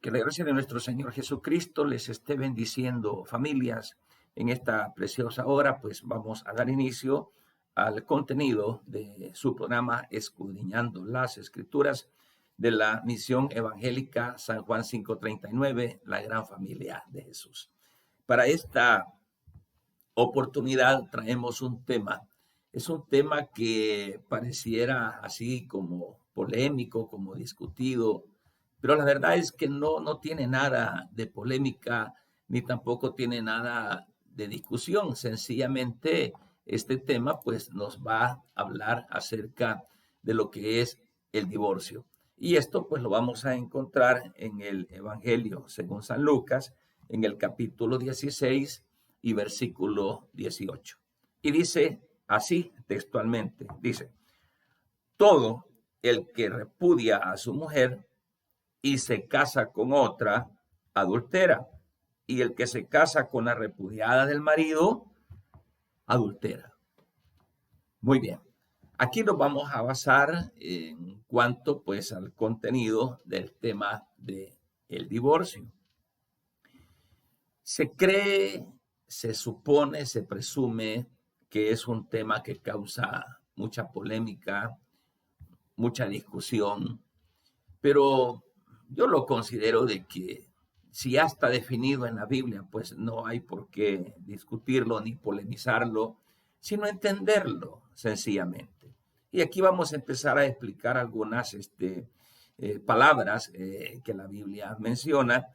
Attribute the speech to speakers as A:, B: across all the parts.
A: Que la gracia de nuestro Señor Jesucristo les esté bendiciendo, familias. En esta preciosa hora, pues vamos a dar inicio al contenido de su programa Escudriñando las Escrituras de la Misión Evangélica San Juan 539, la gran familia de Jesús. Para esta oportunidad traemos un tema. Es un tema que pareciera así como polémico, como discutido, pero la verdad es que no tiene nada de polémica, ni tampoco tiene nada de discusión. Sencillamente, este tema pues nos va a hablar acerca de lo que es el divorcio. Y esto pues lo vamos a encontrar en el Evangelio según San Lucas, en el capítulo 16 y versículo 18. Y dice así textualmente, dice: todo el que repudia a su mujer y se casa con otra, adultera. Y el que se casa con la repudiada del marido, adultera. Muy bien. Aquí nos vamos a basar en cuanto pues al contenido del tema del divorcio. Se cree, se supone, se presume que es un tema que causa mucha polémica, mucha discusión, pero yo lo considero de que si ya está definido en la Biblia, pues no hay por qué discutirlo ni polemizarlo, sino entenderlo sencillamente. Y aquí vamos a empezar a explicar algunas palabras que la Biblia menciona,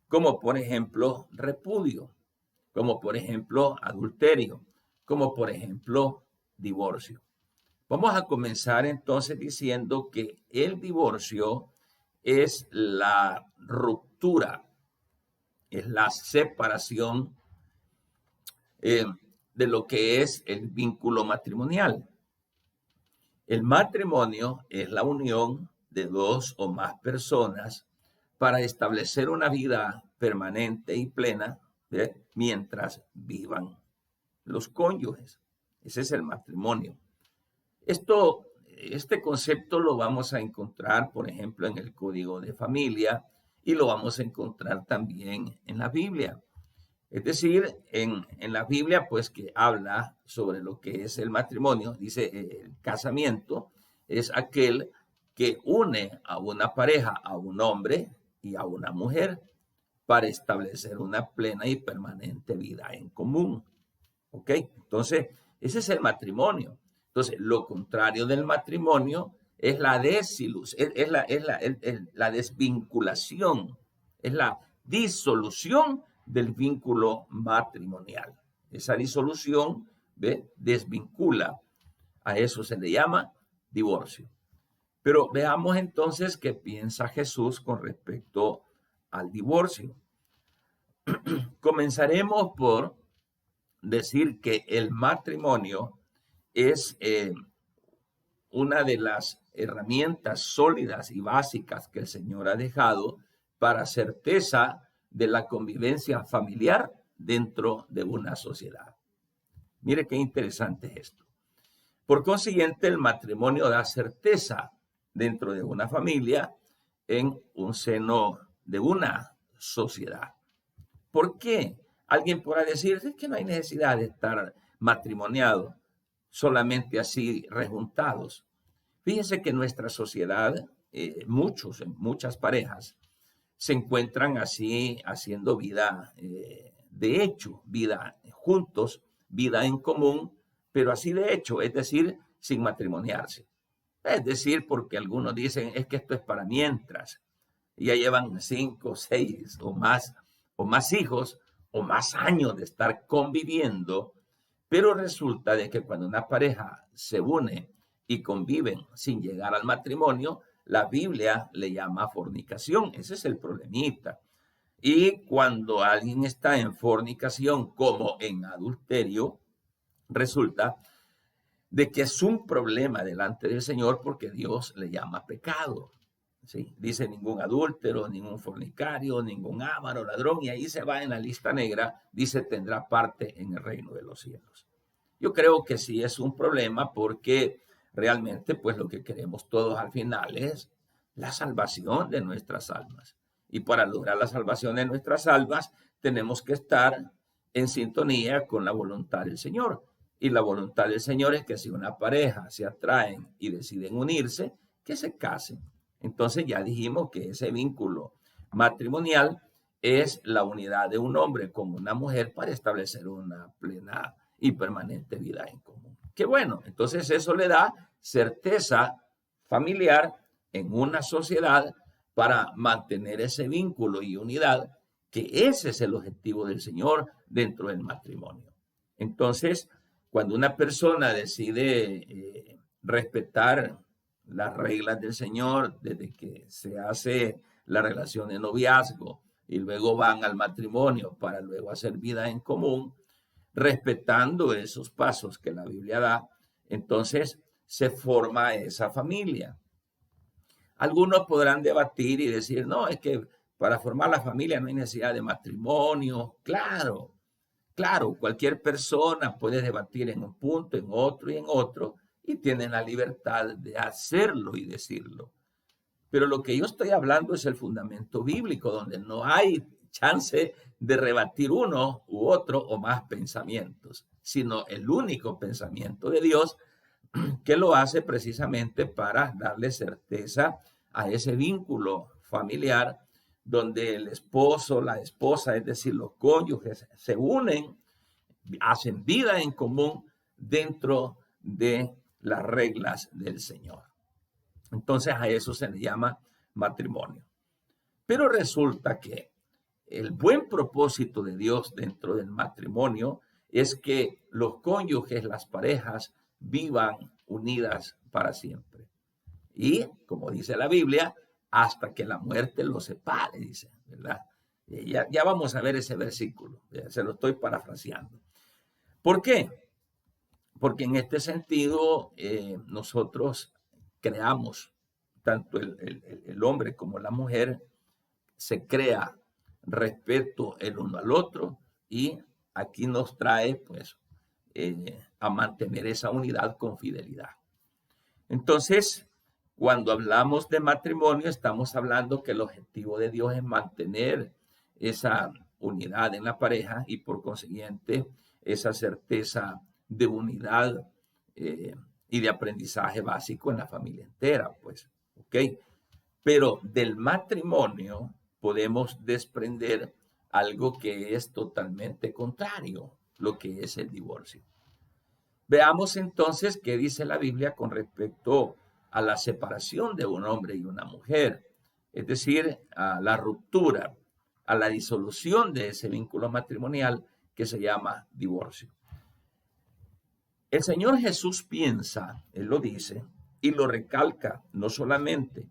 A: como por ejemplo repudio, como por ejemplo adulterio, como por ejemplo divorcio. Vamos a comenzar entonces diciendo que el divorcio es la ruptura, es la separación eh, de lo que es el vínculo matrimonial. El matrimonio es la unión de dos o más personas para establecer una vida permanente y plena, mientras vivan los cónyuges. Ese es el matrimonio. Este concepto lo vamos a encontrar, por ejemplo, en el Código de Familia y lo vamos a encontrar también en la Biblia. Es decir, en la Biblia, pues que habla sobre lo que es el matrimonio, dice el casamiento es aquel que une a una pareja, a un hombre y a una mujer para establecer una plena y permanente vida en común. ¿Ok? Entonces, ese es el matrimonio. Entonces, lo contrario del matrimonio es la desilusión, la desvinculación, es la disolución del vínculo matrimonial. Esa disolución, desvincula. A eso se le llama divorcio. Pero veamos entonces qué piensa Jesús con respecto al divorcio. Comenzaremos por decir que el matrimonio es una de las herramientas sólidas y básicas que el Señor ha dejado para certeza de la convivencia familiar dentro de una sociedad. Mire qué interesante es esto. Por consiguiente, el matrimonio da certeza dentro de una familia en un seno de una sociedad. ¿Por qué? Alguien podrá decir que no hay necesidad de estar matrimoniado, solamente así rejuntados. Fíjense que en nuestra sociedad, muchas parejas se encuentran así haciendo vida, de hecho, vida juntos, vida en común, pero así de hecho, es decir, sin matrimoniarse. Es decir, porque algunos dicen, es que esto es para mientras. Ya llevan 5, 6 o más hijos o más años de estar conviviendo, pero resulta de que cuando una pareja se une y conviven sin llegar al matrimonio, la Biblia le llama fornicación. Ese es el problemita. Y cuando alguien está en fornicación como en adulterio, resulta de que es un problema delante del Señor porque Dios le llama pecado. ¿Sí? Dice ningún adúltero, ningún fornicario, ningún avaro, ladrón, y ahí se va en la lista negra, dice tendrá parte en el reino de los cielos. Yo creo que sí es un problema porque realmente pues lo que queremos todos al final es la salvación de nuestras almas. Y para lograr la salvación de nuestras almas, tenemos que estar en sintonía con la voluntad del Señor. Y la voluntad del Señor es que si una pareja se atraen y deciden unirse, que se casen. Entonces ya dijimos que ese vínculo matrimonial es la unidad de un hombre con una mujer para establecer una plena y permanente vida en común. Qué bueno, entonces eso le da certeza familiar en una sociedad para mantener ese vínculo y unidad, que ese es el objetivo del Señor dentro del matrimonio. Entonces, cuando una persona decide respetar las reglas del Señor desde que se hace la relación de noviazgo y luego van al matrimonio para luego hacer vida en común, respetando esos pasos que la Biblia da, entonces se forma esa familia. Algunos podrán debatir y decir, no, es que para formar la familia no hay necesidad de matrimonio. Claro, claro, cualquier persona puede debatir en un punto, en otro y en otro, y tienen la libertad de hacerlo y decirlo. Pero lo que yo estoy hablando es el fundamento bíblico, donde no hay chance de rebatir uno u otro o más pensamientos, sino el único pensamiento de Dios, que lo hace precisamente para darle certeza a ese vínculo familiar donde el esposo, la esposa, es decir, los cónyuges se unen, hacen vida en común dentro de las reglas del Señor. Entonces a eso se le llama matrimonio. Pero resulta que el buen propósito de Dios dentro del matrimonio es que los cónyuges, las parejas, vivan unidas para siempre. Y, como dice la Biblia, hasta que la muerte los separe, dice, ¿verdad? Ya vamos a ver ese versículo, se lo estoy parafraseando. ¿Por qué? Porque en este sentido nosotros creamos, tanto el hombre como la mujer, se crea respeto el uno al otro, y aquí nos trae pues a mantener esa unidad con fidelidad. Entonces, cuando hablamos de matrimonio, estamos hablando que el objetivo de Dios es mantener esa unidad en la pareja y por consiguiente esa certeza de unidad y de aprendizaje básico en la familia entera, pues, ¿ok? Pero del matrimonio podemos desprender algo que es totalmente contrario, lo que es el divorcio. Veamos entonces qué dice la Biblia con respecto a la separación de un hombre y una mujer, es decir, a la ruptura, a la disolución de ese vínculo matrimonial que se llama divorcio. El Señor Jesús piensa, Él lo dice, y lo recalca no solamente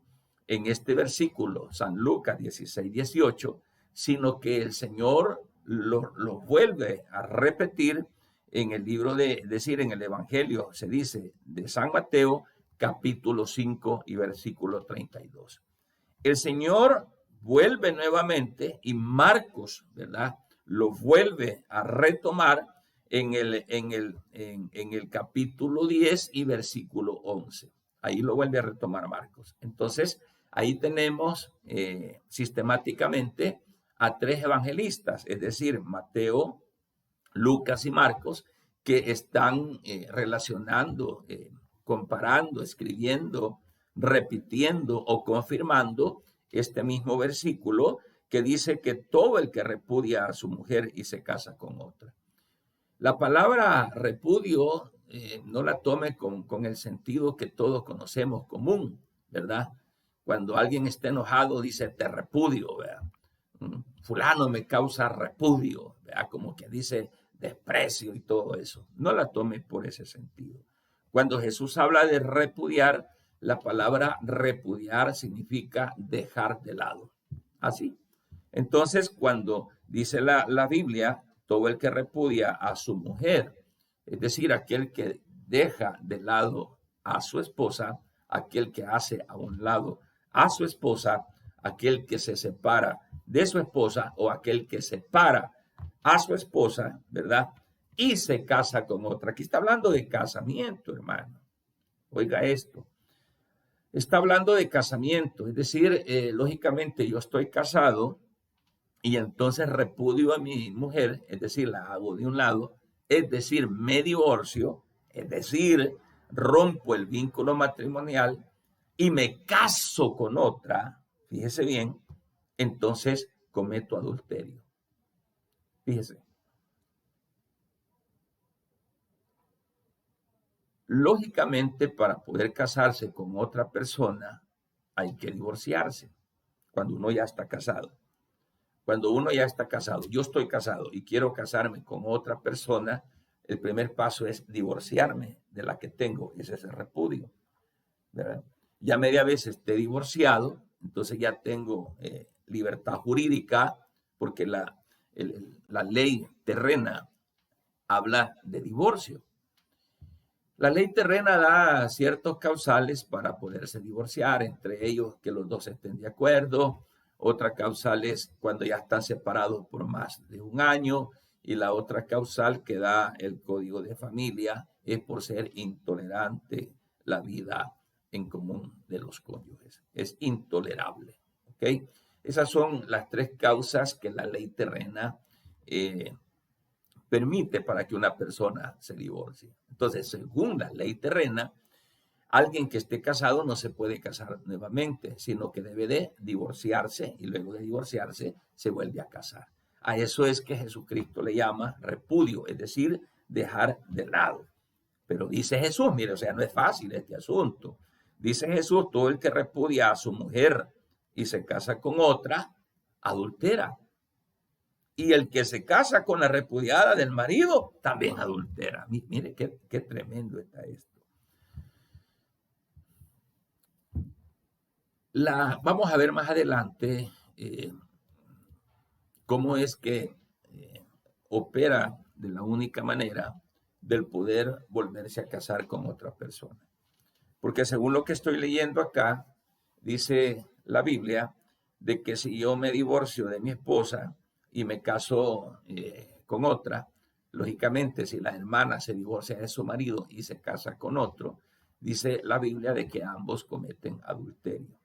A: en este versículo, San Lucas 16, 18, sino que el Señor lo vuelve a repetir en el libro en el Evangelio, se dice, de San Mateo, capítulo 5 y versículo 32. El Señor vuelve nuevamente y Marcos, ¿verdad?, lo vuelve a retomar en el capítulo 10 y versículo 11. Ahí lo vuelve a retomar Marcos. Entonces, ahí tenemos sistemáticamente a tres evangelistas, es decir, Mateo, Lucas y Marcos, que están relacionando, comparando, escribiendo, repitiendo o confirmando este mismo versículo que dice que todo el que repudia a su mujer y se casa con otra. La palabra repudio no la tome con el sentido que todos conocemos común, ¿verdad? Cuando alguien está enojado dice te repudio, ¿verdad? Fulano me causa repudio, ¿verdad? Como que dice desprecio y todo eso. No la tome por ese sentido. Cuando Jesús habla de repudiar, la palabra repudiar significa dejar de lado. Así. Entonces, cuando dice la Biblia, todo el que repudia a su mujer, es decir, aquel que deja de lado a su esposa, aquel que hace a un lado a su esposa, aquel que se separa de su esposa o aquel que separa a su esposa, ¿verdad? Y se casa con otra. Aquí está hablando de casamiento, hermano. Oiga esto. Está hablando de casamiento, es decir, lógicamente yo estoy casado y entonces repudio a mi mujer, es decir, la hago de un lado, es decir, me divorcio, es decir, rompo el vínculo matrimonial y me caso con otra, fíjese bien, entonces cometo adulterio. Fíjese. Lógicamente, para poder casarse con otra persona, hay que divorciarse cuando uno ya está casado. Cuando uno ya está casado, yo estoy casado y quiero casarme con otra persona, el primer paso es divorciarme de la que tengo, ese es el repudio, ¿verdad? Ya media vez esté divorciado, entonces ya tengo libertad jurídica, porque la ley terrena habla de divorcio. La ley terrena da ciertos causales para poderse divorciar, entre ellos que los dos estén de acuerdo. Otra causal es cuando ya están separados por más de un año. Y la otra causal que da el Código de Familia es por ser intolerante la vida en común de los cónyuges. Es intolerable. ¿Ok? Esas son las tres causas que la ley terrena permite para que una persona se divorcie. Entonces, según la ley terrena, alguien que esté casado no se puede casar nuevamente, sino que debe de divorciarse y luego de divorciarse se vuelve a casar. A eso es que Jesucristo le llama repudio, es decir, dejar de lado. Pero dice Jesús, mire, o sea, no es fácil este asunto. Dice Jesús, todo el que repudia a su mujer y se casa con otra, adultera. Y el que se casa con la repudiada del marido, también adultera. Mire qué tremendo está esto. Vamos a ver más adelante cómo es que opera de la única manera del poder volverse a casar con otra persona. Porque según lo que estoy leyendo acá, dice la Biblia, de que si yo me divorcio de mi esposa y me caso con otra, lógicamente si la hermana se divorcia de su marido y se casa con otro, dice la Biblia de que ambos cometen adulterio.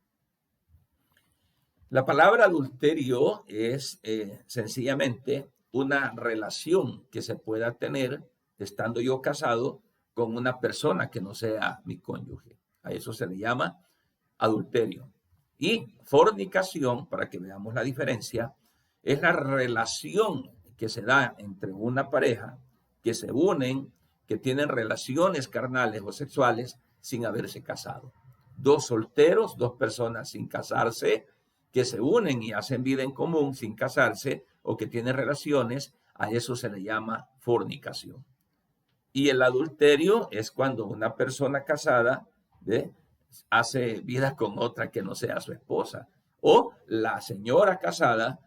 A: La palabra adulterio es sencillamente una relación que se pueda tener estando yo casado con una persona que no sea mi cónyuge. A eso se le llama adulterio. Y fornicación, para que veamos la diferencia, es la relación que se da entre una pareja que se unen, que tienen relaciones carnales o sexuales sin haberse casado. Dos solteros, dos personas sin casarse, que se unen y hacen vida en común sin casarse o que tienen relaciones, a eso se le llama fornicación. Y el adulterio es cuando una persona casada hace vida con otra que no sea su esposa. O la señora casada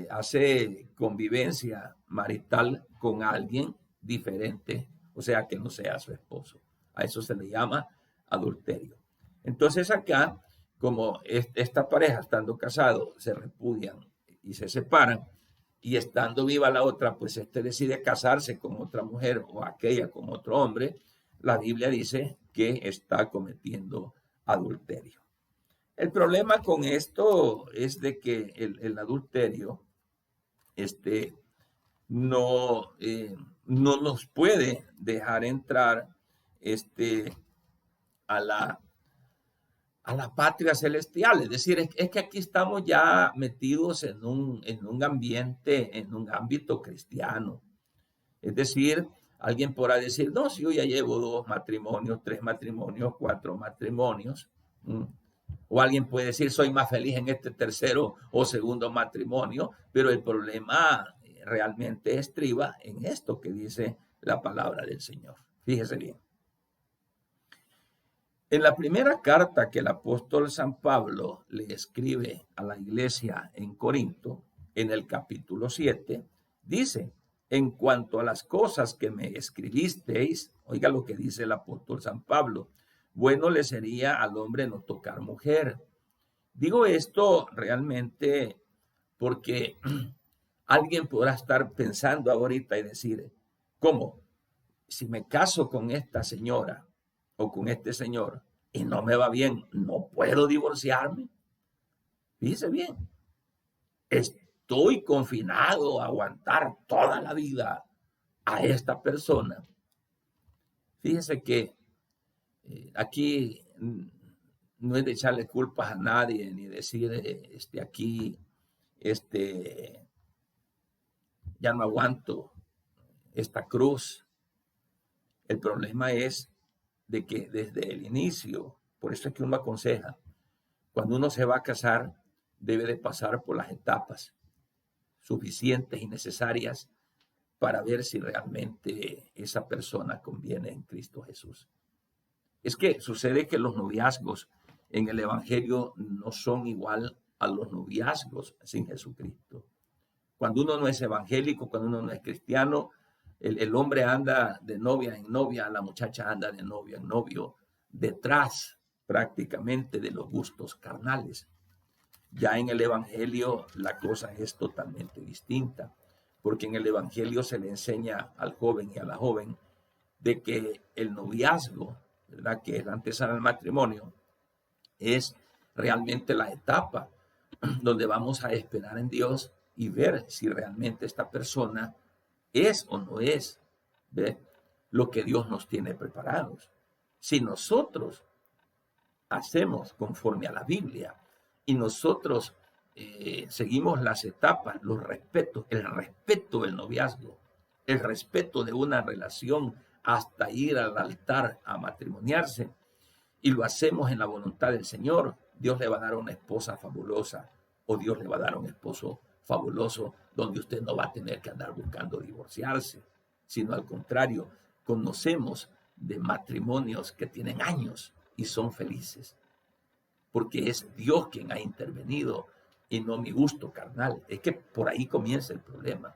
A: hace convivencia marital con alguien diferente, o sea, que no sea su esposo. A eso se le llama adulterio. Entonces acá, como esta pareja estando casado se repudian y se separan, y estando viva la otra, pues decide casarse con otra mujer o aquella con otro hombre, la Biblia dice que está cometiendo adulterio. El problema con esto es de que el adulterio no, no nos puede dejar entrar a la patria celestial. Es decir, es que aquí estamos ya metidos en un ambiente, en un ámbito cristiano. Es decir, alguien podrá decir, no, si yo ya llevo 2 matrimonios, 3 matrimonios, 4 matrimonios. O alguien puede decir, soy más feliz en este tercero o segundo matrimonio, pero el problema realmente estriba en esto que dice la palabra del Señor. Fíjese bien. En la primera carta que el apóstol San Pablo le escribe a la iglesia en Corinto, en el capítulo 7, dice, en cuanto a las cosas que me escribisteis, oiga lo que dice el apóstol San Pablo, bueno le sería al hombre no tocar mujer. Digo esto realmente porque alguien podrá estar pensando ahorita y decir, ¿cómo? Si me caso con esta señora o con este señor, y no me va bien, no puedo divorciarme. Fíjese bien, estoy confinado a aguantar toda la vida a esta persona. Fíjese que aquí no es de echarle culpas a nadie, ni decir, aquí, ya no aguanto esta cruz. El problema es de que desde el inicio, por eso es que uno aconseja, cuando uno se va a casar, debe de pasar por las etapas suficientes y necesarias para ver si realmente esa persona conviene en Cristo Jesús. Es que sucede que los noviazgos en el Evangelio no son igual a los noviazgos sin Jesucristo. Cuando uno no es evangélico, cuando uno no es cristiano, el hombre anda de novia en novia, la muchacha anda de novio en novio, detrás prácticamente de los gustos carnales. Ya en el Evangelio la cosa es totalmente distinta, porque en el Evangelio se le enseña al joven y a la joven de que el noviazgo, ¿verdad?, que es la antesala al matrimonio, es realmente la etapa donde vamos a esperar en Dios y ver si realmente esta persona es o no es, ¿ve?, lo que Dios nos tiene preparados. Si nosotros hacemos conforme a la Biblia y nosotros seguimos las etapas, los respetos, el respeto del noviazgo, el respeto de una relación hasta ir al altar a matrimoniarse, y lo hacemos en la voluntad del Señor, Dios le va a dar una esposa fabulosa o Dios le va a dar un esposo fabuloso donde usted no va a tener que andar buscando divorciarse, sino al contrario, conocemos de matrimonios que tienen años y son felices, porque es Dios quien ha intervenido y no mi gusto carnal. Es que por ahí comienza el problema.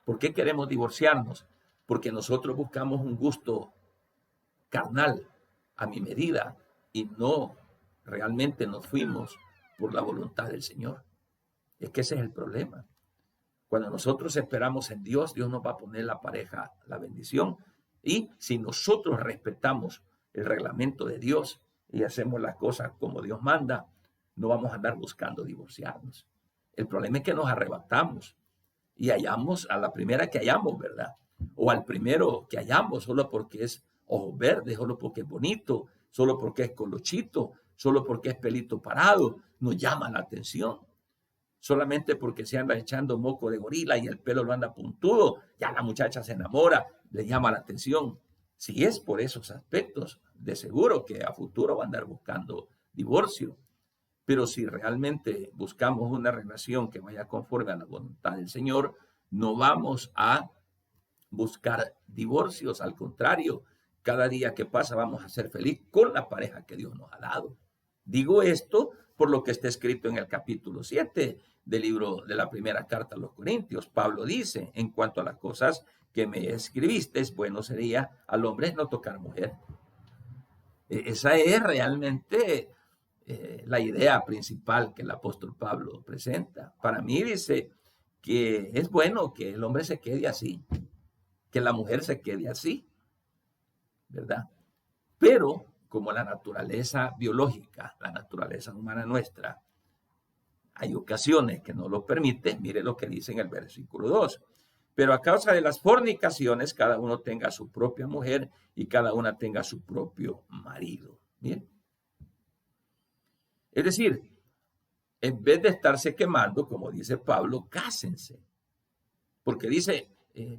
A: ¿Por qué queremos divorciarnos? Porque nosotros buscamos un gusto carnal a mi medida y no realmente nos fuimos por la voluntad del Señor. Es que ese es el problema. Cuando nosotros esperamos en Dios, Dios nos va a poner la pareja, la bendición. Y si nosotros respetamos el reglamento de Dios y hacemos las cosas como Dios manda, no vamos a andar buscando divorciarnos. El problema es que nos arrebatamos y hallamos a la primera que hallamos, ¿verdad? O al primero que hallamos solo porque es ojos verdes, solo porque es bonito, solo porque es colochito, solo porque es pelito parado, nos llama la atención. Solamente porque se anda echando moco de gorila y el pelo lo anda puntudo, ya la muchacha se enamora, le llama la atención. Si es por esos aspectos, de seguro que a futuro va a andar buscando divorcio. Pero si realmente buscamos una relación que vaya conforme a la voluntad del Señor, no vamos a buscar divorcios, al contrario, cada día que pasa vamos a ser felices con la pareja que Dios nos ha dado. Digo esto por lo que está escrito en el capítulo 7 del libro de la primera carta a los Corintios. Pablo dice, en cuanto a las cosas que me escribiste, bueno sería al hombre no tocar mujer. Esa es realmente la idea principal que el apóstol Pablo presenta. Para mí dice que es bueno que el hombre se quede así, que la mujer se quede así, ¿verdad? Pero como la naturaleza biológica, la naturaleza humana nuestra, hay ocasiones que no lo permite, mire lo que dice en el versículo 2. Pero a causa de las fornicaciones, cada uno tenga su propia mujer y cada una tenga su propio marido. Bien. Es decir, en vez de estarse quemando, como dice Pablo, cásense. Porque dice,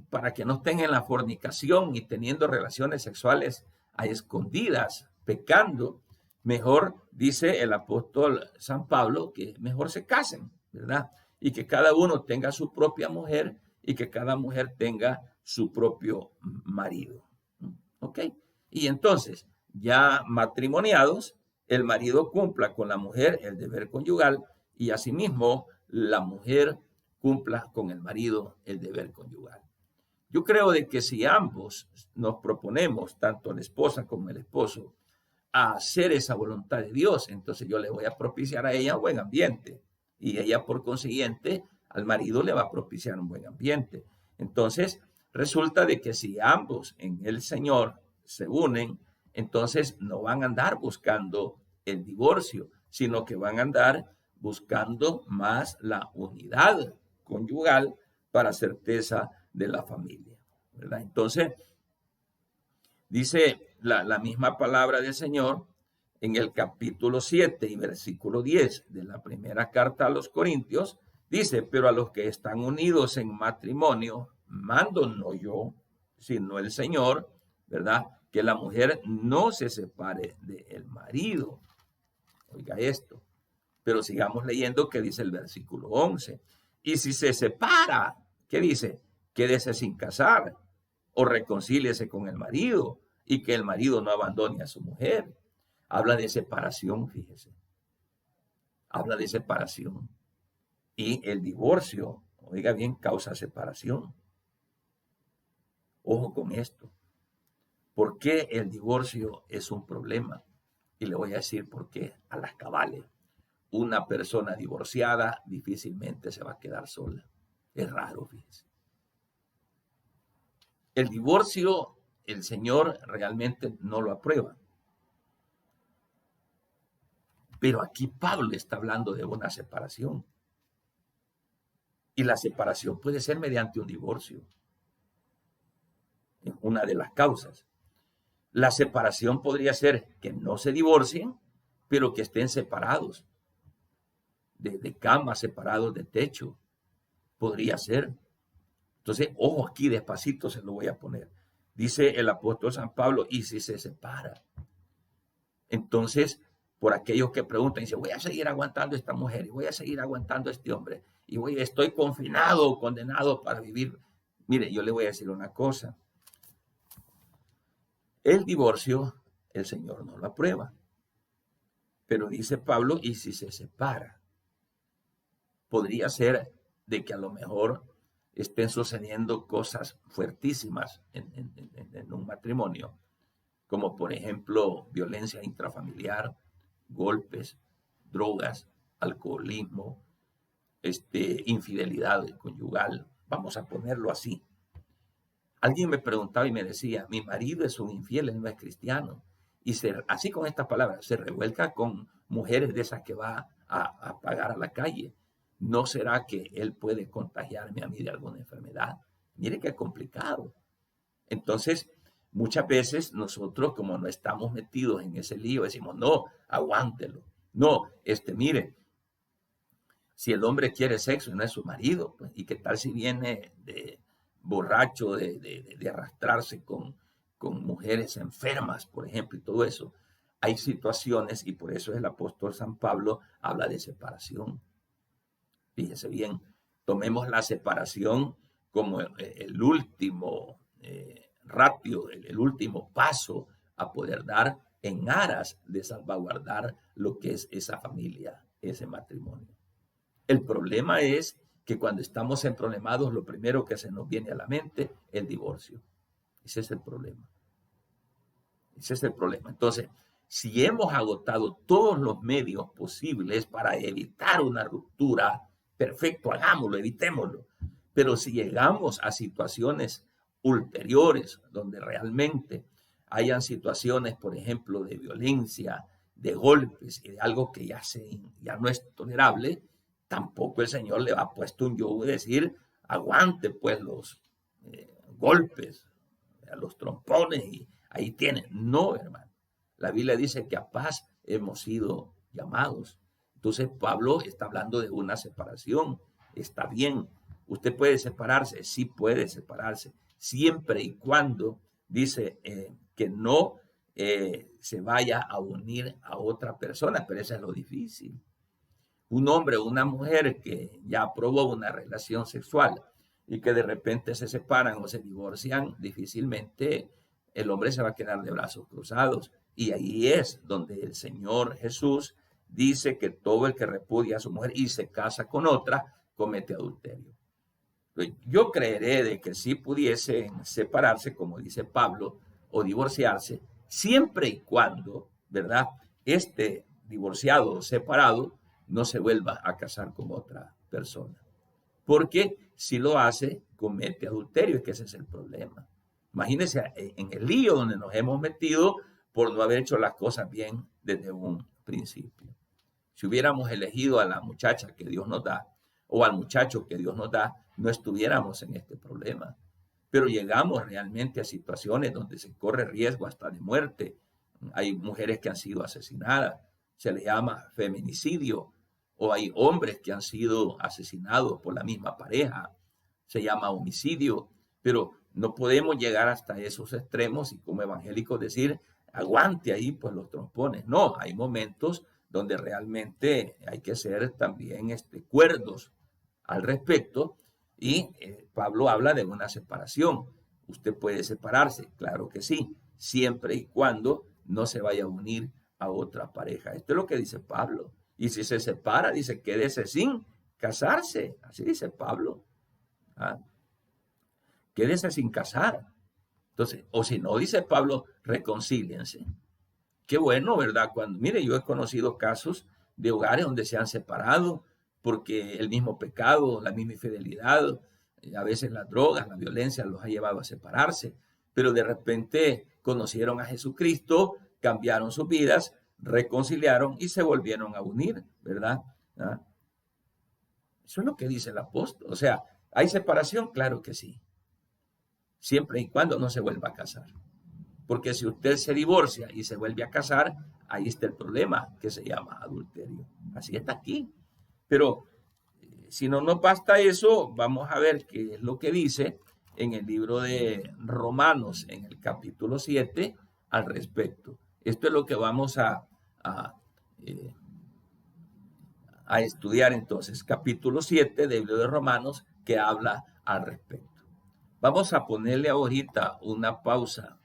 A: para que no estén en la fornicación y teniendo relaciones sexuales a escondidas, pecando, mejor, dice el apóstol San Pablo, que mejor se casen, ¿verdad? Y que cada uno tenga su propia mujer y que cada mujer tenga su propio marido. ¿Ok? Y entonces, ya matrimoniados, el marido cumpla con la mujer el deber conyugal y asimismo la mujer cumpla con el marido el deber conyugal. Yo creo de que si ambos nos proponemos, tanto la esposa como el esposo, a hacer esa voluntad de Dios, entonces yo le voy a propiciar a ella un buen ambiente y ella por consiguiente al marido le va a propiciar un buen ambiente. Entonces resulta de que si ambos en el Señor se unen entonces no van a andar buscando el divorcio, sino que van a andar buscando más la unidad conyugal para certeza de la familia, ¿verdad? Entonces, dice la misma palabra del Señor en el capítulo 7 y versículo 10 de la primera carta a los Corintios, dice, pero a los que están unidos en matrimonio, mando no yo, sino el Señor, ¿verdad? Que la mujer no se separe del marido. Oiga esto. Pero sigamos leyendo que dice el versículo 11. Y si se separa, ¿qué dice? Quédese sin casar o reconcíliese con el marido y que el marido no abandone a su mujer. Habla de separación, fíjese. Habla de separación. Y el divorcio, oiga bien, causa separación. Ojo con esto. ¿Por qué el divorcio es un problema? Y le voy a decir por qué a las cabales. Una persona divorciada difícilmente se va a quedar sola. Es raro, fíjese. El divorcio, el Señor realmente no lo aprueba. Pero aquí Pablo está hablando de una separación. Y la separación puede ser mediante un divorcio. Es una de las causas. La separación podría ser que no se divorcien, pero que estén separados. De cama, separados de techo. Podría ser. Entonces, ojo aquí, despacito se lo voy a poner. Dice el apóstol San Pablo, y si se separa. Entonces, por aquellos que preguntan, dice, voy a seguir aguantando a esta mujer, y voy a seguir aguantando a este hombre, y estoy confinado, condenado para vivir. Mire, yo le voy a decir una cosa. El divorcio, el Señor no lo aprueba. Pero dice Pablo, y si se separa, podría ser de que a lo mejor estén sucediendo cosas fuertísimas en un matrimonio, como por ejemplo violencia intrafamiliar, golpes, drogas, alcoholismo, infidelidad conyugal, vamos a ponerlo así. Alguien me preguntaba y me decía, mi marido es un infiel, él no es cristiano. Y así con estas palabras, se revuelca con mujeres de esas que va a pagar a la calle. ¿No será que él puede contagiarme a mí de alguna enfermedad? Mire qué complicado. Entonces, muchas veces nosotros, como no estamos metidos en ese lío, decimos, no, aguántelo. No, mire, si el hombre quiere sexo y no es su marido, pues, ¿y qué tal si viene de borracho, de arrastrarse con mujeres enfermas, por ejemplo, y todo eso? Hay situaciones, y por eso el apóstol San Pablo habla de separación. Fíjese bien, tomemos la separación como el último ratio, el último paso a poder dar en aras de salvaguardar lo que es esa familia, ese matrimonio. El problema es que cuando estamos emproblemados, lo primero que se nos viene a la mente es el divorcio. Ese es el problema. Ese es el problema. Entonces, si hemos agotado todos los medios posibles para evitar una ruptura, perfecto, hagámoslo, evitémoslo. Pero si llegamos a situaciones ulteriores, donde realmente hayan situaciones, por ejemplo, de violencia, de golpes y de algo que ya no es tolerable, tampoco el Señor le ha puesto un yugo de decir, aguante pues los golpes, los trompones y ahí tienen. No, hermano. La Biblia dice que a paz hemos sido llamados. Entonces Pablo está hablando de una separación. Está bien. ¿Usted puede separarse? Sí puede separarse. Siempre y cuando dice que no se vaya a unir a otra persona. Pero eso es lo difícil. Un hombre o una mujer que ya aprobó una relación sexual y que de repente se separan o se divorcian, difícilmente el hombre se va a quedar de brazos cruzados. Y ahí es donde el Señor Jesús dice que todo el que repudia a su mujer y se casa con otra, comete adulterio. Yo creeré de que sí pudiesen separarse, como dice Pablo, o divorciarse, siempre y cuando, ¿verdad?, este divorciado o separado no se vuelva a casar con otra persona. Porque si lo hace, comete adulterio, y que ese es el problema. Imagínense en el lío donde nos hemos metido por no haber hecho las cosas bien desde un principio. Si hubiéramos elegido a la muchacha que Dios nos da o al muchacho que Dios nos da, no estuviéramos en este problema. Pero llegamos realmente a situaciones donde se corre riesgo hasta de muerte. Hay mujeres que han sido asesinadas, se les llama feminicidio, o hay hombres que han sido asesinados por la misma pareja, se llama homicidio, pero no podemos llegar hasta esos extremos y como evangélicos decir, aguante ahí pues los trompones. No, hay momentos donde realmente hay que ser también cuerdos al respecto y Pablo habla de una separación. Usted puede separarse, claro que sí, siempre y cuando no se vaya a unir a otra pareja. Esto es lo que dice Pablo. Y si se separa, dice, quédese sin casarse. Así dice Pablo. ¿Ah? Quédese sin casar. Entonces, o si no, dice Pablo, reconcíliense. Qué bueno, ¿verdad? Mire, yo he conocido casos de hogares donde se han separado porque el mismo pecado, la misma infidelidad, a veces las drogas, la violencia los ha llevado a separarse, pero de repente conocieron a Jesucristo, cambiaron sus vidas, reconciliaron y se volvieron a unir, ¿verdad? ¿Ah? Eso es lo que dice el apóstol. O sea, ¿hay separación? Claro que sí. Siempre y cuando no se vuelva a casar. Porque si usted se divorcia y se vuelve a casar, ahí está el problema que se llama adulterio. Así está aquí. Pero si no nos basta eso, vamos a ver qué es lo que dice en el libro de Romanos, en el capítulo 7, al respecto. Esto es lo que vamos a estudiar entonces. Capítulo 7 del libro de Romanos que habla al respecto. Vamos a ponerle ahorita una pausa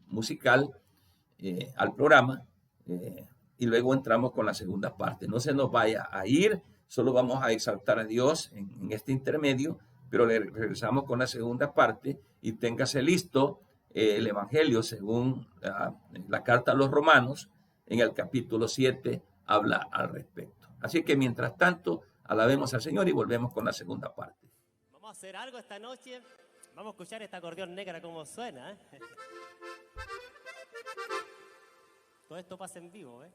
A: musical al programa y luego entramos con la segunda parte. No se nos vaya a ir, solo vamos a exaltar a Dios en este intermedio, pero le regresamos con la segunda parte y téngase listo el Evangelio según la carta a los Romanos, en el capítulo 7 habla al respecto. Así que mientras tanto, alabemos al Señor y volvemos con la segunda parte.
B: Vamos a hacer algo esta noche. Vamos a escuchar esta acordeón negra como suena, ¿eh? Todo esto pasa en vivo, ¿eh?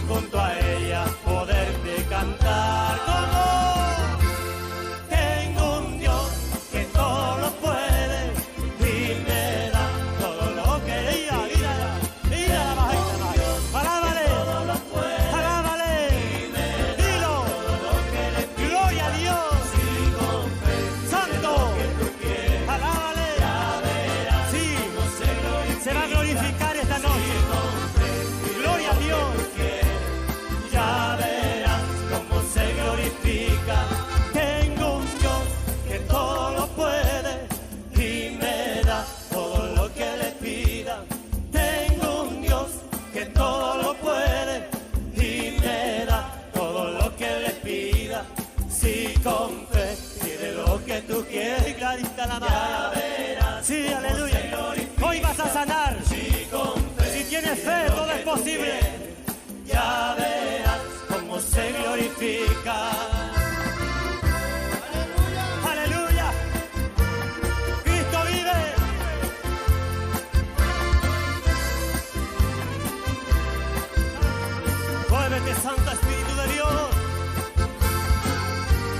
B: junto a ella poderte cantar. Como tengo un Dios que todo lo puede y me da todo lo que ella mira la bajita, alábale, alábale, dilo, gloria a Dios, santo, alábale, sí, se va a glorificar esta noche. Gloria a Dios. Ya verás cómo se glorifica. Tengo un Dios que todo lo puede y me da todo lo que le pida. Tengo un Dios que todo lo puede y me da todo lo que le pida. Si con fe pide lo que tú quieres, clarita la mano. Ya verás. Sí, aleluya. Hoy vas a sanar. Si tienes fe, todo es posible. Ya verás cómo se glorifica. Aleluya. Cristo vive. Muévete, Santo Espíritu de Dios.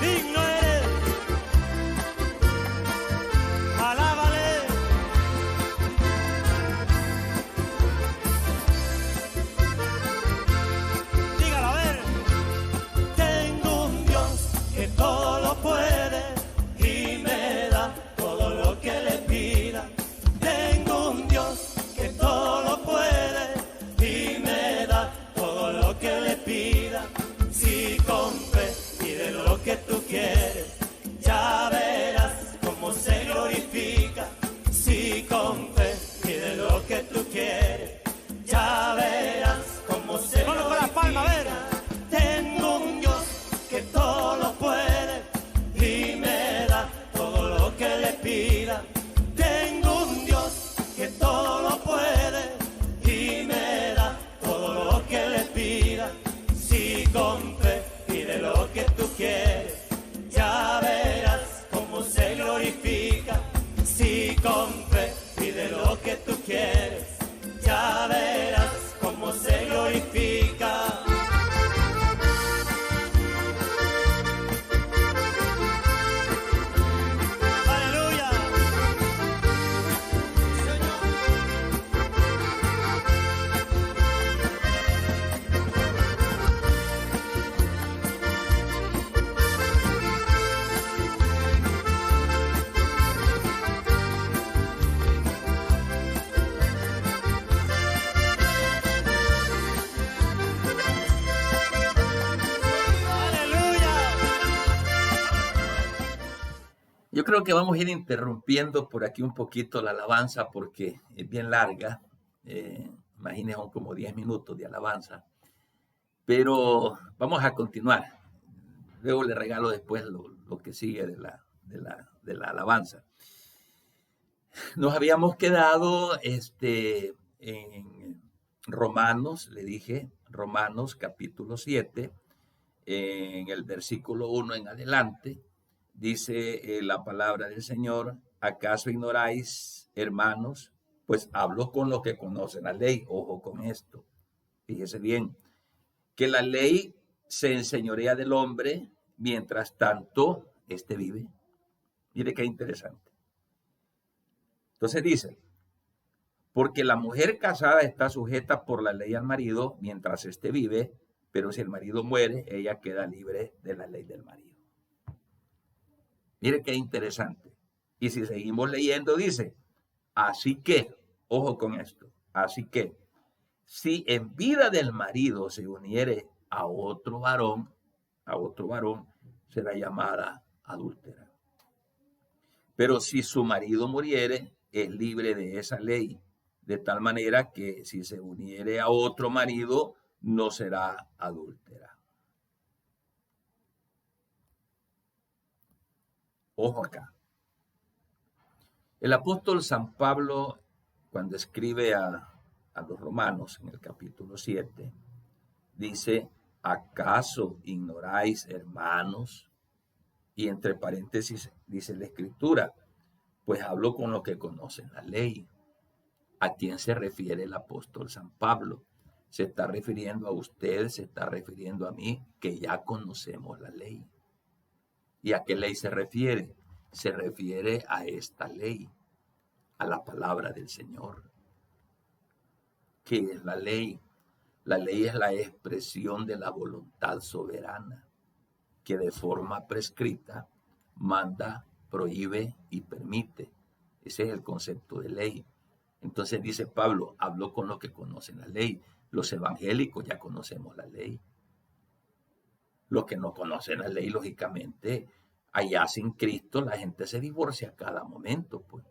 B: Digno eres. Alábale. Dígalo, a ver. Tengo un Dios que todo lo puede y me da todo lo que le pida. Tengo un Dios que todo lo puede y me da todo lo que le pida. Si con fe pide lo que tú quieres, ya verás cómo se glorifica. Si con fe pide lo que tú quieres, ya verás cómo se glorifica. Con las palmas, a ver. Tengo un Dios que todo lo puede y me da todo lo que le pida. Tengo un Dios que todo lo puede y me da todo lo que le pida. Si con fe pide lo que tú quieres, ya verás cómo se glorifica. Si con fe pide lo que tú quieres, ya verás cómo se glorifica. Aleluya.
A: Yo creo que vamos a ir interrumpiendo por aquí un poquito la alabanza porque es bien larga. Imagínense, son como 10 minutos de alabanza. Pero vamos a continuar. Luego le regalo después lo que sigue de la alabanza. Nos habíamos quedado en Romanos, le dije, Romanos capítulo 7, en el versículo 1 en adelante. Dice la palabra del Señor: ¿acaso ignoráis, hermanos? Pues hablo con los que conocen la ley. Ojo con esto. Fíjese bien, que la ley se enseñorea del hombre mientras tanto éste vive. Mire qué interesante. Entonces dice, porque la mujer casada está sujeta por la ley al marido mientras éste vive, pero si el marido muere, ella queda libre de la ley del marido. Mire qué interesante. Y si seguimos leyendo, dice, así que, ojo con esto, así que, si en vida del marido se uniere a otro varón, será llamada adúltera. Pero si su marido muriere, es libre de esa ley, de tal manera que si se uniere a otro marido, no será adúltera. Ojo acá. El apóstol San Pablo, cuando escribe a los romanos en el capítulo 7, dice, ¿acaso ignoráis, hermanos? Y entre paréntesis dice la escritura, pues hablo con los que conocen la ley. ¿A quién se refiere el apóstol San Pablo? se está refiriendo a usted, se está refiriendo a mí, que ya conocemos la ley. ¿Y a qué ley se refiere? Se refiere a esta ley, a la palabra del Señor. ¿Qué es la ley? La ley es la expresión de la voluntad soberana, que de forma prescrita manda, prohíbe y permite. Ese es el concepto de ley. Entonces dice Pablo, habló con los que conocen la ley. Los evangélicos ya conocemos la ley. Los que no conocen la ley, lógicamente, allá sin Cristo la gente se divorcia a cada momento, pues.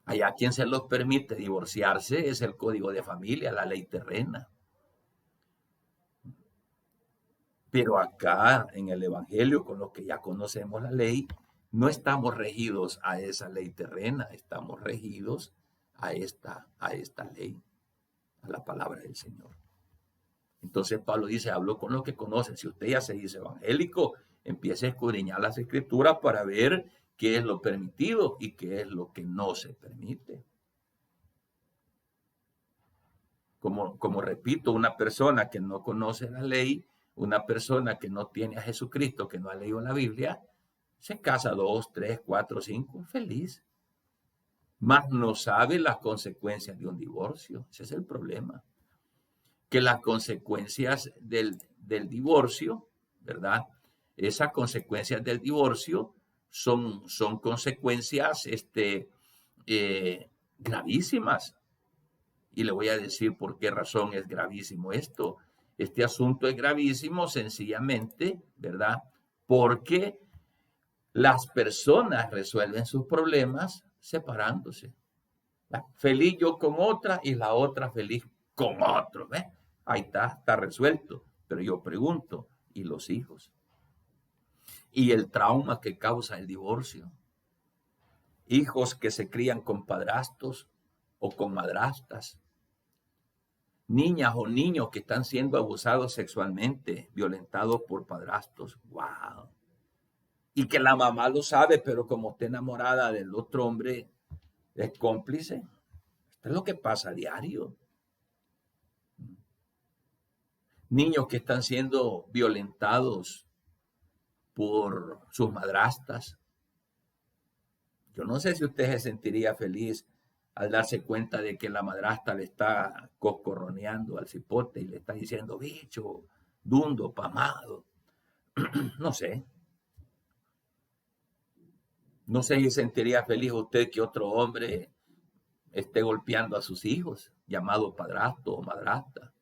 A: Allá quien se los permite divorciarse es el código de familia, la ley terrena. Pero acá en el Evangelio, con los que ya conocemos la ley, no estamos regidos a esa ley terrena, estamos regidos a esta ley, a la palabra del Señor. Entonces Pablo dice, hablo con los que conocen. Si usted ya se dice evangélico, empiece a escudriñar las escrituras para ver qué es lo permitido y qué es lo que no se permite. Como repito, una persona que no conoce la ley, una persona que no tiene a Jesucristo, que no ha leído la Biblia, se casa 2, 3, 4, 5, feliz. Mas no sabe las consecuencias de un divorcio. Ese es el problema. Que las consecuencias del divorcio, ¿verdad? Esas consecuencias del divorcio son consecuencias gravísimas. Y le voy a decir por qué razón es gravísimo esto. Este asunto es gravísimo sencillamente, ¿verdad? Porque las personas resuelven sus problemas separándose. ¿Verdad? Feliz yo con otra y la otra feliz con otro. ¿Ves? Ahí está resuelto. Pero yo pregunto, ¿y los hijos? Y el trauma que causa el divorcio. Hijos que se crían con padrastros o con madrastas. Niñas o niños que están siendo abusados sexualmente, violentados por padrastros. ¡Wow! Y que la mamá lo sabe, pero como está enamorada del otro hombre, es cómplice. Esto es lo que pasa a diario. Niños que están siendo violentados por sus madrastas. Yo no sé si usted se sentiría feliz al darse cuenta de que la madrastra le está coscorroneando al cipote y le está diciendo, bicho, dundo, pamado. No sé. No sé si sentiría feliz usted que otro hombre esté golpeando a sus hijos, llamado padrastro o madrastra.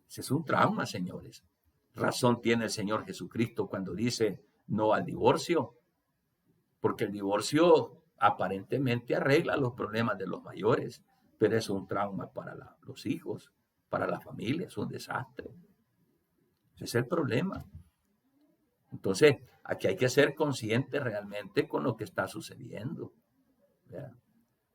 A: Ese es un trauma, señores. Razón tiene el Señor Jesucristo cuando dice no al divorcio, porque el divorcio aparentemente arregla los problemas de los mayores, pero es un trauma para los hijos, para la familia, es un desastre. Ese es el problema. Entonces, aquí hay que ser consciente realmente con lo que está sucediendo. ¿Verdad?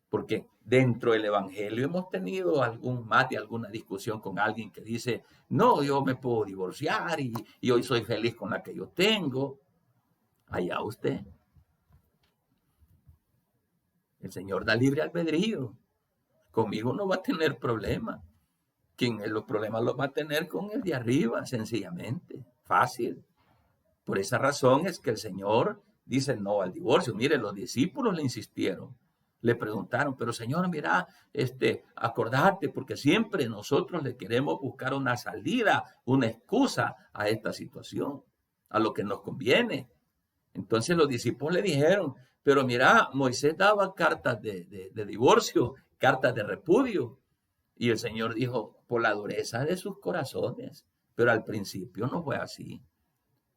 A: Porque dentro del Evangelio hemos tenido alguna discusión con alguien que dice, no, yo me puedo divorciar y hoy soy feliz con la que yo tengo. Allá usted. El Señor da libre albedrío. Conmigo no va a tener problema. Los problemas los va a tener con el de arriba, sencillamente. Fácil. Por esa razón es que el Señor dice no al divorcio. Mire, los discípulos le insistieron. Le preguntaron, pero Señor, mira, acordate, porque siempre nosotros le queremos buscar una salida, una excusa a esta situación, a lo que nos conviene. Entonces los discípulos le dijeron, pero mira, Moisés daba cartas de divorcio, cartas de repudio. Y el Señor dijo, por la dureza de sus corazones. Pero al principio no fue así.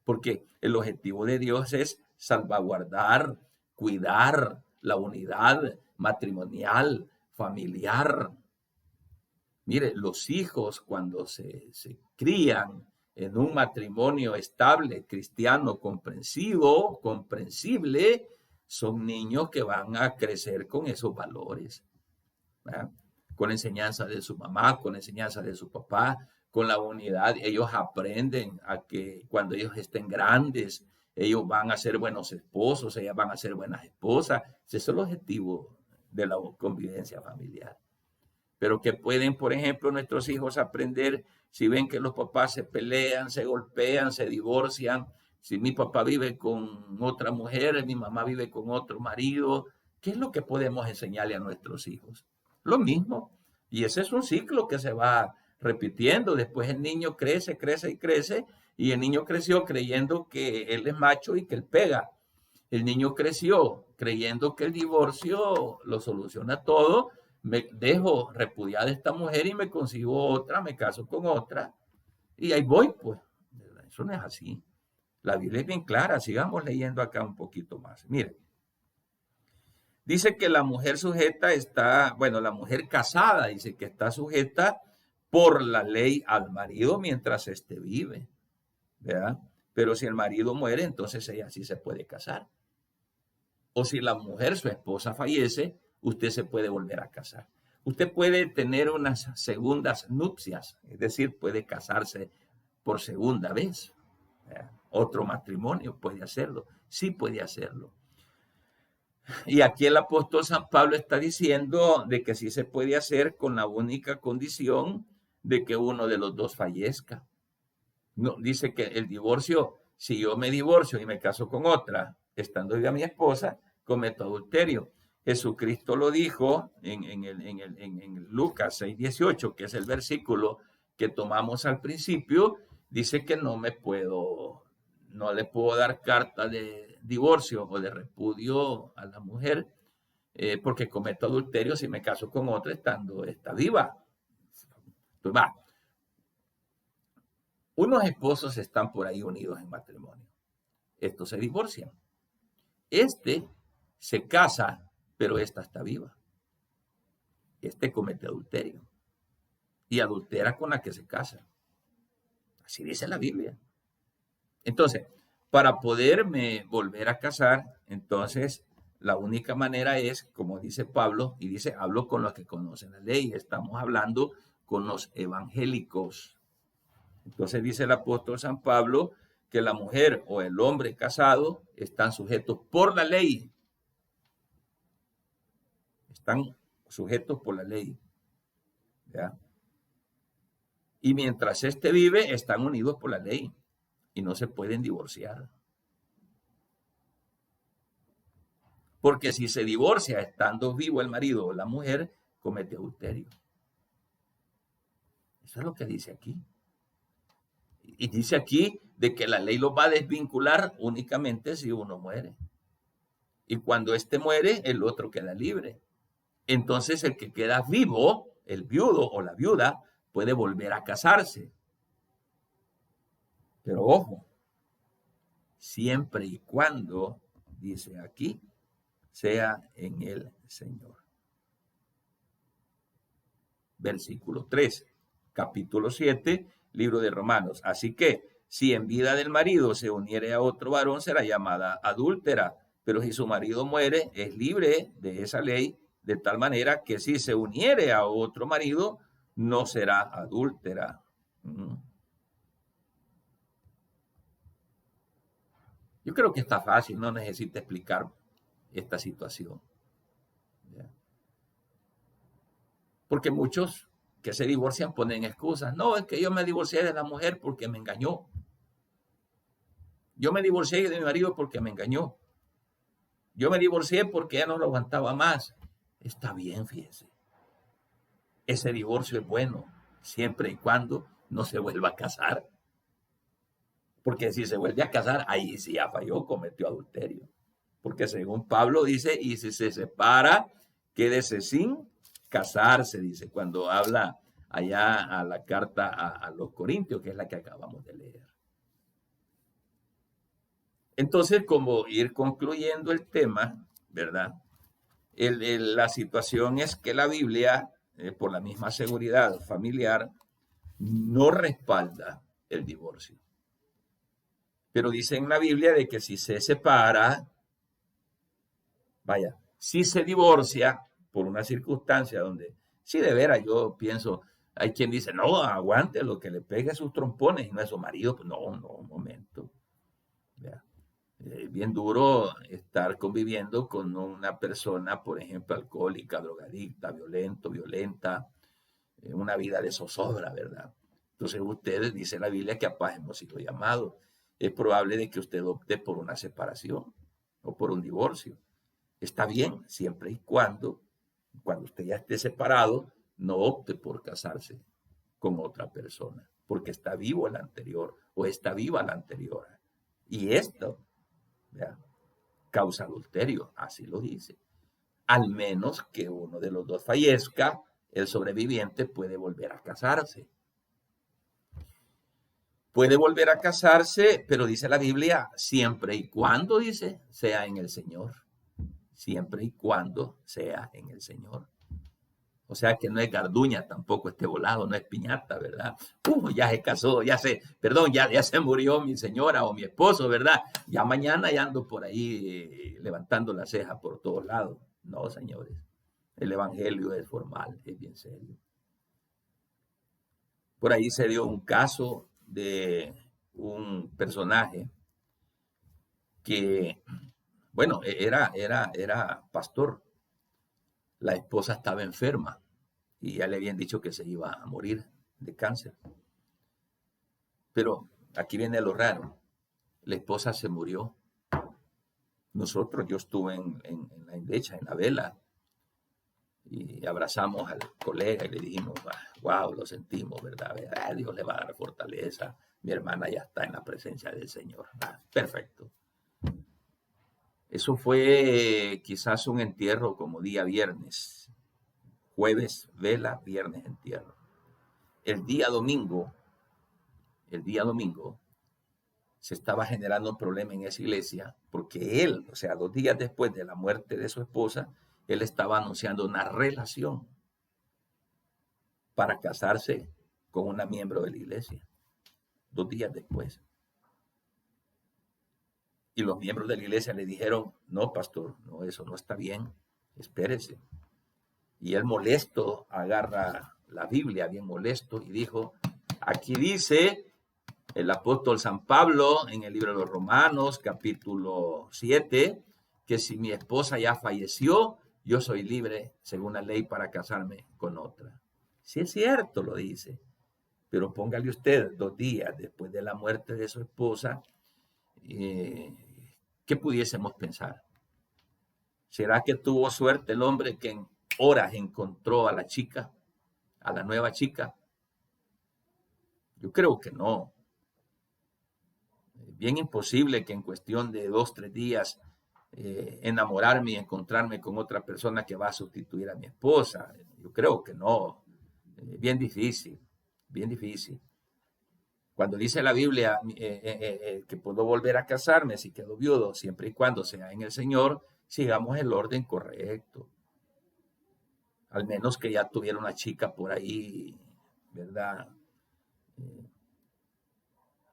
A: Porque el objetivo de Dios es salvaguardar, cuidar la unidad matrimonial, familiar. Mire, los hijos cuando se crían en un matrimonio estable, cristiano, comprensible, son niños que van a crecer con esos valores, ¿verdad? Con la enseñanza de su mamá, con la enseñanza de su papá, con la unidad. Ellos aprenden a que cuando ellos estén grandes, ellos van a ser buenos esposos, ellas van a ser buenas esposas. Ese es el objetivo de la convivencia familiar. Pero que pueden, por ejemplo, nuestros hijos aprender si ven que los papás se pelean, se golpean, se divorcian. Si mi papá vive con otra mujer, mi mamá vive con otro marido, ¿qué es lo que podemos enseñarle a nuestros hijos? Lo mismo. Y ese es un ciclo que se va repitiendo. Después el niño crece, crece y crece. Y el niño creció creyendo que él es macho y que él pega. El niño creció creyendo que el divorcio lo soluciona todo. Me dejo repudiada a esta mujer y me consigo otra, me caso con otra. Y ahí voy, pues. Eso no es así. La Biblia es bien clara. Sigamos leyendo acá un poquito más. Miren. Dice que la mujer sujeta está, bueno, la mujer casada dice que está sujeta por la ley al marido mientras éste vive, ¿verdad? Pero si el marido muere, entonces ella sí se puede casar. O si la mujer, su esposa, fallece, usted se puede volver a casar. Usted puede tener unas segundas nupcias, es decir, puede casarse por segunda vez, ¿verdad? Otro matrimonio puede hacerlo, sí puede hacerlo. Y aquí el apóstol San Pablo está diciendo de que sí se puede hacer con la única condición de que uno de los dos fallezca. No, dice que el divorcio, si yo me divorcio y me caso con otra, estando viva mi esposa, cometo adulterio. Jesucristo lo dijo en Lucas 6:18, que es el versículo que tomamos al principio. Dice que no le puedo dar carta de divorcio o de repudio a la mujer porque cometo adulterio si me caso con otra estando está viva. Pues va. Unos esposos están por ahí unidos en matrimonio. Estos se divorcian. Este se casa, pero esta está viva. Este comete adulterio y adultera con la que se casa. Así dice la Biblia. Entonces, para poderme volver a casar, entonces la única manera es, como dice Pablo, y dice, hablo con los que conocen la ley, estamos hablando con los evangélicos. Entonces dice el apóstol San Pablo que la mujer o el hombre casado están sujetos por la ley. Están sujetos por la ley. ¿Ya? Y mientras éste vive, están unidos por la ley. Y no se pueden divorciar. Porque si se divorcia estando vivo el marido o la mujer, comete adulterio. Eso es lo que dice aquí. Y dice aquí de que la ley lo va a desvincular únicamente si uno muere. Y cuando éste muere, el otro queda libre. Entonces el que queda vivo, el viudo o la viuda, puede volver a casarse. Pero ojo, siempre y cuando, dice aquí, sea en el Señor. Versículo 3, capítulo 7, libro de Romanos. Así que, si en vida del marido se uniere a otro varón, será llamada adúltera. Pero si su marido muere, es libre de esa ley, de tal manera que si se uniere a otro marido, no será adúltera. Yo creo que está fácil, no necesita explicar esta situación. ¿Ya? Porque muchos que se divorcian ponen excusas. No, es que yo me divorcié de la mujer porque me engañó. Yo me divorcié de mi marido porque me engañó. Yo me divorcié porque ya no lo aguantaba más. Está bien, fíjese. Ese divorcio es bueno, siempre y cuando no se vuelva a casar. Porque si se vuelve a casar, ahí sí ya falló, cometió adulterio. Porque según Pablo dice, y si se separa, quédese sin casarse, dice, cuando habla allá a la carta a los Corintios, que es la que acabamos de leer. Entonces, como ir concluyendo el tema, ¿verdad? La situación es que la Biblia, por la misma seguridad familiar, no respalda el divorcio. Pero dice en la Biblia de que si se separa, vaya, si se divorcia por una circunstancia donde, sí, de veras, yo pienso, hay quien dice, no, aguante lo que le pegue sus trompones y no es su marido. Pues no, un momento. ¿Ya? Bien duro estar conviviendo con una persona, por ejemplo, alcohólica, drogadicta, violenta, una vida de zozobra, ¿verdad? Entonces ustedes, dice la Biblia, que a paz hemos sido llamados. Es probable de que usted opte por una separación o por un divorcio. Está bien, siempre y cuando usted ya esté separado, no opte por casarse con otra persona, porque está vivo el anterior o está viva la anterior. Y esto, ¿verdad?, causa adulterio, así lo dice. Al menos que uno de los dos fallezca, el sobreviviente puede volver a casarse. Puede volver a casarse, pero dice la Biblia, siempre y cuando, dice, sea en el Señor. Siempre y cuando sea en el Señor. O sea que no es garduña tampoco este volado, no es piñata, ¿verdad? Ya se casó, ya se murió mi señora o mi esposo, ¿verdad? Ya mañana ya ando por ahí levantando la ceja por todos lados. No, señores. El evangelio es formal, es bien serio. Por ahí se dio un caso de un personaje que, bueno, era pastor. La esposa estaba enferma y ya le habían dicho que se iba a morir de cáncer. Pero aquí viene lo raro. La esposa se murió. Yo estuve en la iglesia, en la vela, y abrazamos al colega y le dijimos, wow, lo sentimos, ¿verdad? Dios le va a dar fortaleza. Mi hermana ya está en la presencia del Señor. Perfecto. Eso fue quizás un entierro como día viernes. Jueves, vela, viernes, entierro. El día domingo, se estaba generando un problema en esa iglesia porque él, o sea, 2 días después de la muerte de su esposa, él estaba anunciando una relación para casarse con una miembro de la iglesia. 2 días después. Y los miembros de la iglesia le dijeron, no, pastor, no, eso no está bien, espérese. Y él molesto agarra la Biblia, bien molesto, y dijo, aquí dice el apóstol San Pablo en el libro de los Romanos, capítulo 7, que si mi esposa ya falleció, yo soy libre, según la ley, para casarme con otra. Sí es cierto, lo dice, pero póngale usted 2 días después de la muerte de su esposa, ¿qué pudiésemos pensar? ¿Será que tuvo suerte el hombre que en horas encontró a la chica, a la nueva chica? Yo creo que no. Bien imposible que en cuestión de 2, 3 días enamorarme y encontrarme con otra persona que va a sustituir a mi esposa. Yo creo que no. Bien difícil, bien difícil. Cuando dice la Biblia que puedo volver a casarme si quedo viudo, siempre y cuando sea en el Señor, sigamos el orden correcto. Al menos que ya tuviera una chica por ahí, ¿verdad?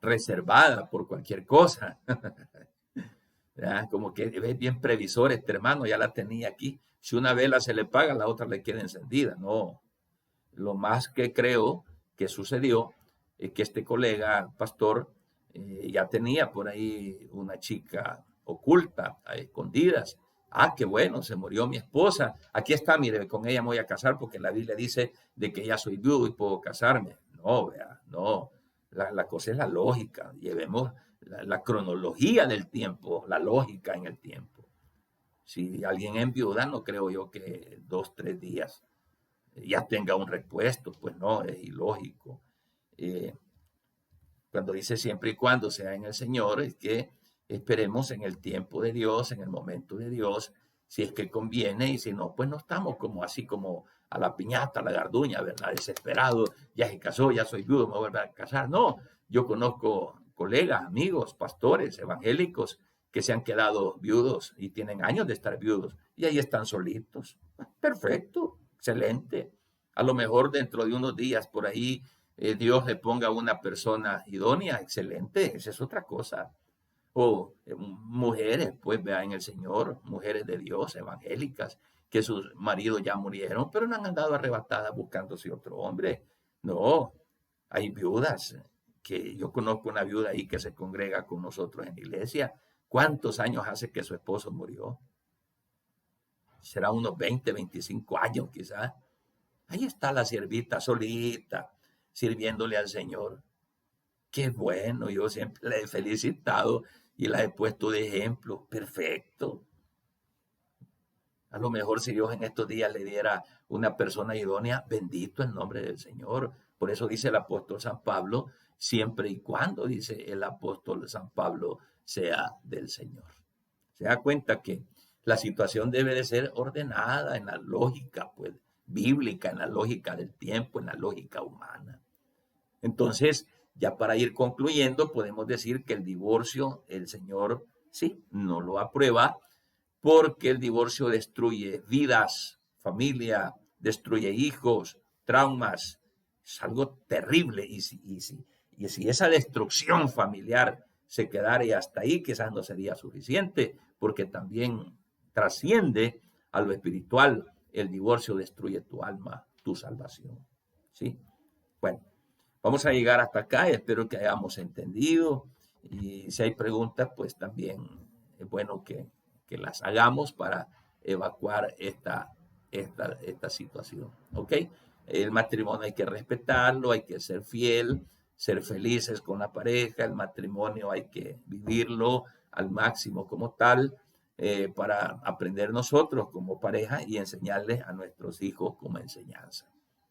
A: Reservada por cualquier cosa. Como que es bien previsor este hermano, ya la tenía aquí. Si una vela se le paga, la otra le queda encendida. No. Lo más que creo que sucedió es que este colega pastor ya tenía por ahí una chica oculta, a escondidas. Qué bueno, se murió mi esposa. Aquí está, mire, con ella me voy a casar porque la Biblia dice de que ya soy viudo y puedo casarme. No, vea, no. La cosa es la lógica. Llevemos la cronología del tiempo, la lógica en el tiempo. Si alguien enviuda, no creo yo que 2, 3 días ya tenga un repuesto, pues no, es ilógico. Cuando dice siempre y cuando sea en el Señor, es que esperemos en el tiempo de Dios, en el momento de Dios, si es que conviene, y si no, pues no estamos como así como a la piñata, a la garduña, ¿verdad? Desesperado, ya se casó, ya soy viudo, me voy a volver a casar. No, yo conozco colegas, amigos, pastores, evangélicos, que se han quedado viudos y tienen años de estar viudos, y ahí están solitos. Perfecto, excelente. A lo mejor dentro de unos días por ahí Dios le ponga una persona idónea, excelente, esa es otra cosa. O mujeres, pues vean en el Señor, mujeres de Dios, evangélicas, que sus maridos ya murieron, pero no han andado arrebatadas buscándose otro hombre. No, hay viudas, que yo conozco una viuda ahí que se congrega con nosotros en la iglesia, ¿Cuántos años hace que su esposo murió? Será unos 20, 25 años quizás. Ahí está la siervita solita, sirviéndole al Señor. Qué bueno, yo siempre la he felicitado y la he puesto de ejemplo. Perfecto. A lo mejor si Dios en estos días le diera una persona idónea, bendito el nombre del Señor. Por eso dice el apóstol San Pablo, siempre y cuando, dice el apóstol San Pablo, sea del Señor. Se da cuenta que la situación debe de ser ordenada en la lógica, pues, bíblica, en la lógica del tiempo, en la lógica humana. Entonces, ya para ir concluyendo, podemos decir que el divorcio, el Señor, sí, no lo aprueba, porque el divorcio destruye vidas, familia, destruye hijos, traumas. Es algo terrible. Y si esa destrucción familiar se quedara y hasta ahí, quizás no sería suficiente, porque también trasciende a lo espiritual. El divorcio destruye tu alma, tu salvación. ¿Sí? Bueno, vamos a llegar hasta acá. Espero que hayamos entendido. Y si hay preguntas, pues también es bueno que las hagamos para evacuar esta situación. ¿Ok? El matrimonio hay que respetarlo, hay que ser fiel, ser felices con la pareja. El matrimonio hay que vivirlo al máximo como tal, para aprender nosotros como pareja y enseñarles a nuestros hijos como enseñanza.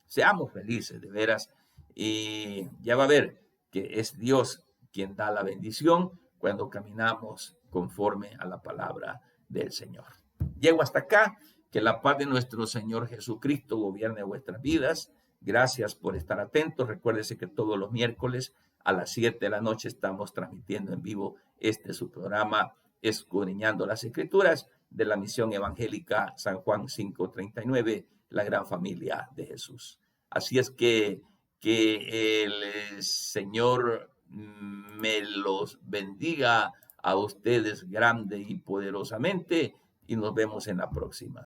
A: Seamos felices, de veras, y ya va a ver que es Dios quien da la bendición cuando caminamos conforme a la palabra del Señor. Llego hasta acá. Que la paz de nuestro Señor Jesucristo gobierne vuestras vidas. Gracias por estar atentos. Recuérdese que todos los miércoles a las 7 de la noche estamos transmitiendo en vivo su programa Escudriñando las Escrituras de la Misión Evangélica San Juan 539, la gran familia de Jesús. Así es que el Señor me los bendiga a ustedes grande y poderosamente, y nos vemos en la próxima.